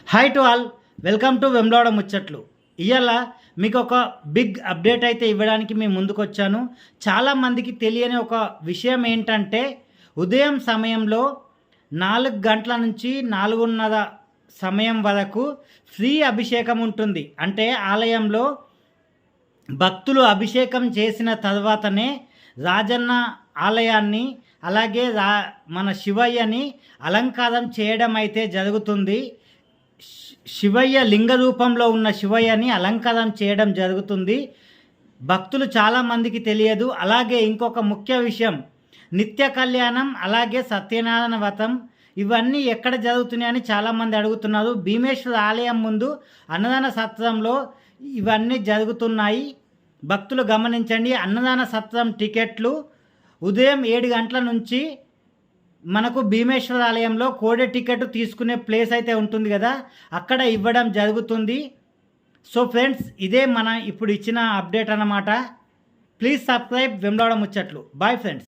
Hi to all, welcome to Vemulawada ముచ్చట్లు. ఇవాళ మీకు ఒక బిగ్ అప్డేట్ అయితే ఇవ్వడానికి మేము ముందుకు వచ్చాను. చాలామందికి తెలియని ఒక విషయం ఏంటంటే, ఉదయం సమయంలో 4 గంటల నుంచి 4:30 సమయం వరకు ఫ్రీ అభిషేకం ఉంటుంది. అంటే ఆలయంలో భక్తులు అభిషేకం చేసిన తర్వాతనే రాజన్న ఆలయాన్ని అలాగే మన శివయ్యని అలంకారం చేయడం అయితే జరుగుతుంది. శివయ్య లింగ రూపంలో ఉన్న శివయ్యని అలంకారం చేయడం జరుగుతుంది. భక్తులు చాలామందికి తెలియదు. అలాగే ఇంకొక ముఖ్య విషయం, నిత్య కళ్యాణం అలాగే సత్యనారాయణ వ్రతం ఇవన్నీ ఎక్కడ జరుగుతున్నాయని చాలామంది అడుగుతున్నారు. భీమేశ్వర ఆలయం ముందు అన్నదాన సత్రంలో ఇవన్నీ జరుగుతున్నాయి. భక్తులు గమనించండి. అన్నదాన సత్రం టికెట్లు ఉదయం 7 గంటల నుంచి మనకు భీమేశ్వర ఆలయంలో కోడే టికెట్ తీసుకునే ప్లేస్ అయితే ఉంటుంది కదా, అక్కడ ఇవ్వడం జరుగుతుంది. సో ఫ్రెండ్స్, ఇదే మన ఇప్పుడు ఇచ్చిన అప్డేట్ అన్నమాట. ప్లీజ్ సబ్స్క్రైబ్ వెమ్లవాడ ముచ్చట్లు. Bye friends.